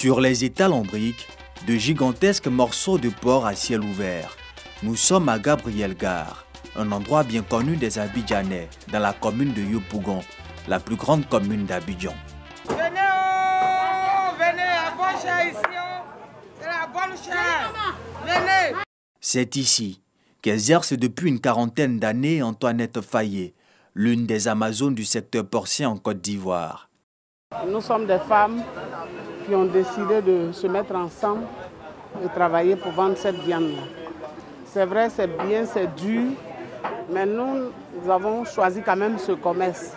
Sur les étals en briques, de gigantesques morceaux de porc à ciel ouvert. Nous sommes à Gabriel-Gare, un endroit bien connu des Abidjanais, dans la commune de Yopougon, la plus grande commune d'Abidjan. Venez, venez, la bonne chair ici, c'est la bonne chair. Venez. C'est ici qu'exerce depuis une quarantaine d'années Antoinette Fayet, l'une des Amazones du secteur porcien en Côte d'Ivoire. Nous sommes des femmes qui ont décidé de se mettre ensemble et travailler pour vendre cette viande-là. C'est vrai, c'est bien, c'est dur, mais nous avons choisi quand même ce commerce.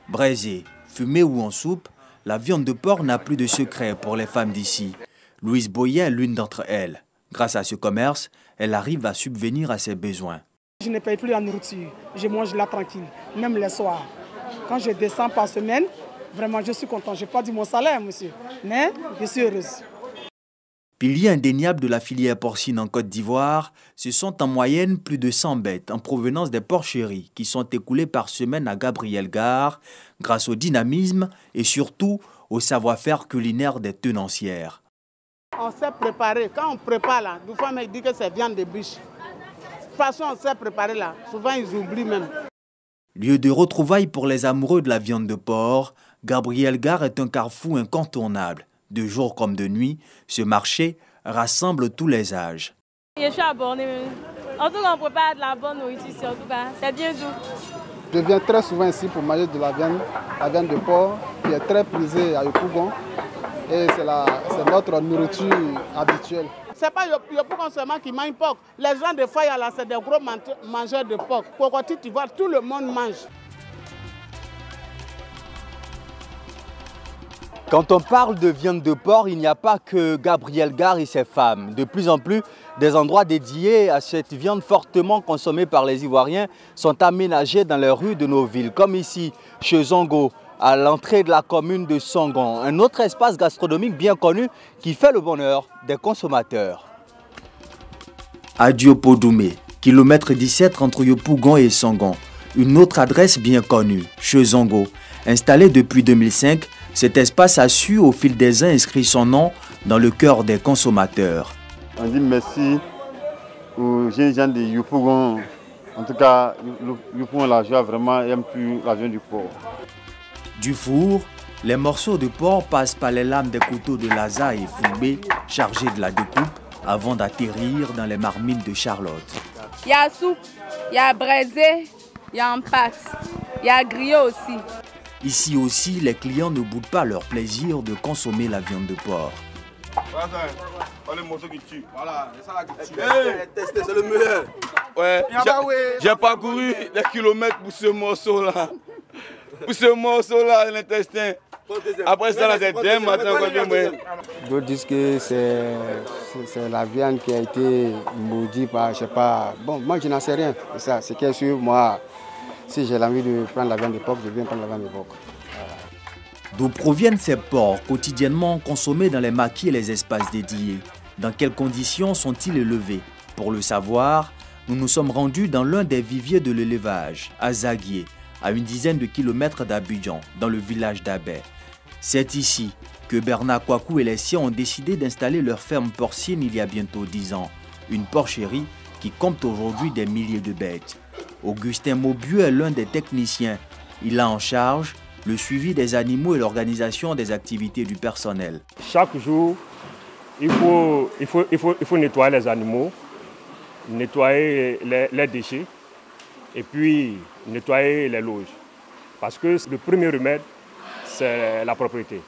Braisée, fumée ou en soupe, la viande de porc n'a plus de secret pour les femmes d'ici. Louise Boyer est l'une d'entre elles. Grâce à ce commerce, elle arrive à subvenir à ses besoins. Je ne paye plus la nourriture, je mange là tranquille, même les soirs. Quand je descends par semaine, vraiment je suis content. Je n'ai pas dit mon salaire, monsieur, mais je suis heureuse. Pilier indéniable de la filière porcine en Côte d'Ivoire, ce sont en moyenne plus de 100 bêtes en provenance des porcheries qui sont écoulées par semaine à Gabriel-Gare grâce au dynamisme et surtout au savoir-faire culinaire des tenancières. On sait préparer. Quand on prépare là, des fois, ils disent que c'est viande de biche. De toute façon, on sait préparer là. Souvent, ils oublient même. Lieu de retrouvailles pour les amoureux de la viande de porc, Gabriel-Gare est un carrefour incontournable. De jour comme de nuit, ce marché rassemble tous les âges. Je suis abonné. En tout cas, on prépare de la bonne nourriture ici. En tout cas, c'est bien doux. Je viens très souvent ici pour manger de la viande de porc qui est très prisée à Yopougon. Et c'est notre nourriture habituelle. Ce n'est pas Yopougon seulement qui mange porc. Les gens de Faya, là, c'est des gros mangeurs de porc. Cocotti, tu vois, tout le monde mange. Quand on parle de viande de porc, il n'y a pas que Gabriel-Gare et ses femmes. De plus en plus, des endroits dédiés à cette viande fortement consommée par les Ivoiriens sont aménagés dans les rues de nos villes, comme ici, chez Zongo, à l'entrée de la commune de Songon, un autre espace gastronomique bien connu qui fait le bonheur des consommateurs. À Diopodoumé, kilomètre 17 entre Yopougon et Songon, une autre adresse bien connue, chez Zongo. Installé depuis 2005, cet espace a su au fil des ans inscrire son nom dans le cœur des consommateurs. On dit merci aux jeunes gens de Yopougon. En tout cas, Yopougon la joie vraiment aime plus la viande du porc. Du four, les morceaux de porc passent par les lames des couteaux de Laza et Foubé chargés de la découpe avant d'atterrir dans les marmites de Charlotte. Il y a soupe, il y a braisé, il y a en pâte, il y a grillé aussi. Ici aussi, les clients ne boudent pas leur plaisir de consommer la viande de porc. Voilà le morceau qui tue. Voilà, c'est ça là qui tue. Testez, c'est le meilleur. Ouais, j'ai parcouru des kilomètres pour ce morceau-là. Pour ce morceau-là, l'intestin. Après ça, c'est demain matin. D'autres disent que c'est la viande qui a été maudite par, je sais pas. Bon, moi je n'en sais rien. C'est ça, c'est que sur moi, si j'ai l'envie de prendre la viande de porc, je viens prendre la viande de porc. D'où proviennent ces porcs quotidiennement consommés dans les maquis et les espaces dédiés? Dans quelles conditions sont-ils élevés? Pour le savoir, nous nous sommes rendus dans l'un des viviers de l'élevage, à Zaguié, à une dizaine de kilomètres d'Abidjan, dans le village d'Abé. C'est ici que Bernard Kouakou et les siens ont décidé d'installer leur ferme porcine il y a bientôt 10 ans. Une porcherie qui compte aujourd'hui des milliers de bêtes. Augustin Maubieu est l'un des techniciens. Il a en charge le suivi des animaux et l'organisation des activités du personnel. Chaque jour, il faut nettoyer les animaux, nettoyer les déchets et puis nettoyer les loges. Parce que le premier remède, c'est la propriété.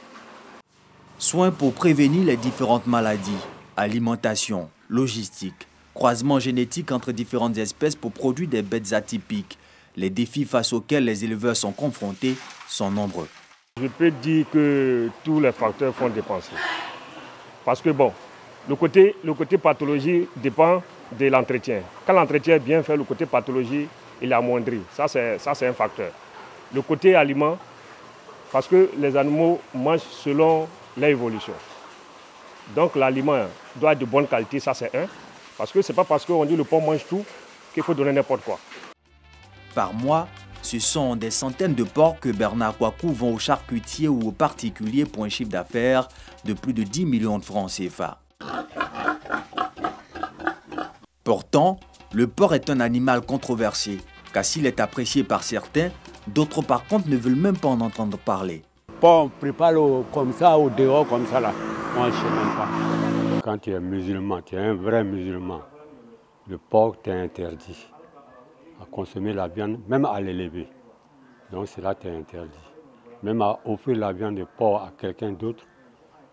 Soins pour prévenir les différentes maladies, alimentation, logistique, croisement génétique entre différentes espèces pour produire des bêtes atypiques. Les défis face auxquels les éleveurs sont confrontés sont nombreux. Je peux dire que tous les facteurs font dépenser. Parce que bon, le côté pathologie dépend de l'entretien. Quand l'entretien est bien fait, le côté pathologie, il est amoindri. Ça, c'est un facteur. Le côté aliment, parce que les animaux mangent selon leur évolution. Donc l'aliment doit être de bonne qualité, ça c'est un. Parce que ce n'est pas parce qu'on dit que le porc mange tout qu'il faut donner n'importe quoi. Par mois, Ce sont des centaines de porcs que Bernard Kouakou vend aux charcutiers ou aux particuliers pour un chiffre d'affaires de plus de 10 millions de francs CFA. Pourtant, le porc est un animal controversé, car s'il est apprécié par certains, d'autres par contre ne veulent même pas en entendre parler. On prépare comme ça, au dehors comme ça là, moi je ne sais même pas. Quand tu es musulman, tu es un vrai musulman, le porc t'est interdit à consommer la viande, même à l'élever. Donc cela t'est interdit. Même à offrir la viande de porc à quelqu'un d'autre,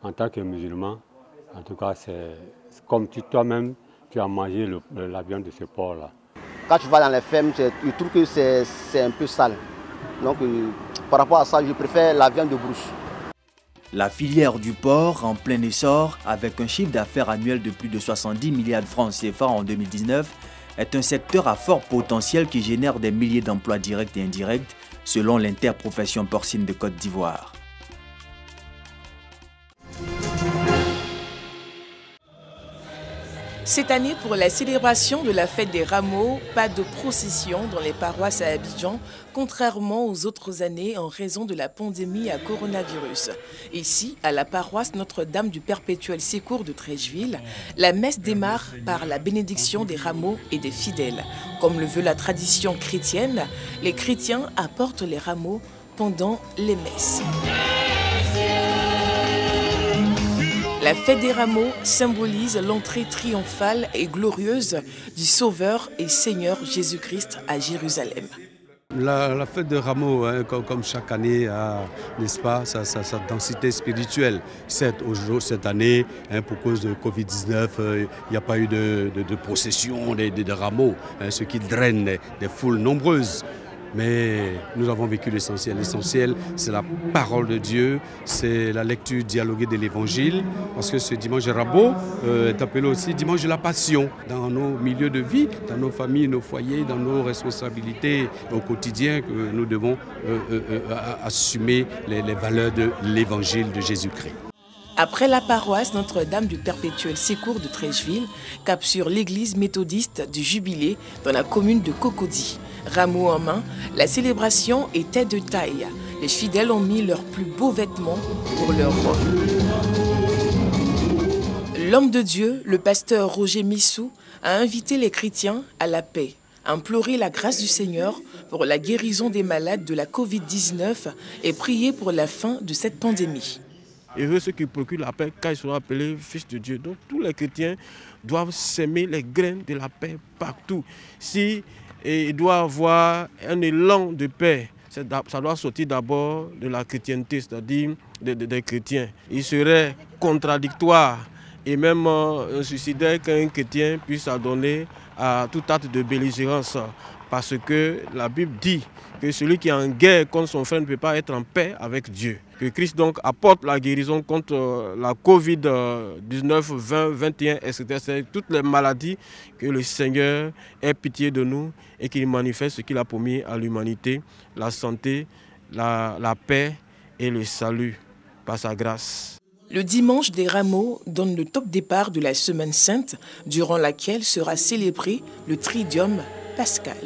en tant que musulman, en tout cas c'est comme toi-même, tu as mangé la viande de ce porc-là. Quand tu vas dans les fermes, je trouve que c'est un peu sale. Donc par rapport à ça, je préfère la viande de brousse. La filière du porc en plein essor, avec un chiffre d'affaires annuel de plus de 70 milliards de francs CFA en 2019, est un secteur à fort potentiel qui génère des milliers d'emplois directs et indirects, selon l'interprofession porcine de Côte d'Ivoire. Cette année, pour la célébration de la fête des rameaux, pas de procession dans les paroisses à Abidjan, contrairement aux autres années en raison de la pandémie à coronavirus. Ici, à la paroisse Notre-Dame du Perpétuel Secours de Treichville, la messe démarre par la bénédiction des rameaux et des fidèles. Comme le veut la tradition chrétienne, les chrétiens apportent les rameaux pendant les messes. La fête des rameaux symbolise l'entrée triomphale et glorieuse du Sauveur et Seigneur Jésus-Christ à Jérusalem. La fête des rameaux, hein, comme chaque année, n'est-ce pas, sa densité spirituelle. Cette année, hein, pour cause de Covid-19, il n'y a pas eu de procession des rameaux, hein, ce qui draine des foules nombreuses. Mais nous avons vécu l'essentiel. L'essentiel, c'est la parole de Dieu, c'est la lecture dialoguée de l'Évangile, parce que ce dimanche de Rameaux est appelé aussi dimanche de la Passion. Dans nos milieux de vie, dans nos familles, nos foyers, dans nos responsabilités au quotidien, que nous devons assumer les valeurs de l'Évangile de Jésus-Christ. Après la paroisse Notre-Dame du Perpétuel Secours de Treichville, cap sur l'église méthodiste du Jubilé dans la commune de Cocody. Rameaux en main, la célébration était de taille. Les fidèles ont mis leurs plus beaux vêtements pour leur roi. L'homme de Dieu, le pasteur Roger Missou, a invité les chrétiens à la paix, à implorer la grâce du Seigneur pour la guérison des malades de la Covid-19 et prier pour la fin de cette pandémie. Heureux ceux qui procurent la paix quand ils seront appelés fils de Dieu. Donc tous les chrétiens doivent s'aimer les graines de la paix partout. Si il doit avoir un élan de paix, ça doit sortir d'abord de la chrétienté, c'est-à-dire des chrétiens. Il serait contradictoire et même suicidaire qu'un chrétien puisse adonner à tout acte de belligérance. Parce que la Bible dit que celui qui est en guerre contre son frère ne peut pas être en paix avec Dieu. Que Christ donc apporte la guérison contre la Covid-19, 20, 21, etc. C'est toutes les maladies, que le Seigneur ait pitié de nous et qu'il manifeste ce qu'il a promis à l'humanité, la santé, la paix et le salut par sa grâce. Le dimanche des Rameaux donne le top départ de la Semaine Sainte, durant laquelle sera célébré le Triduum pascal.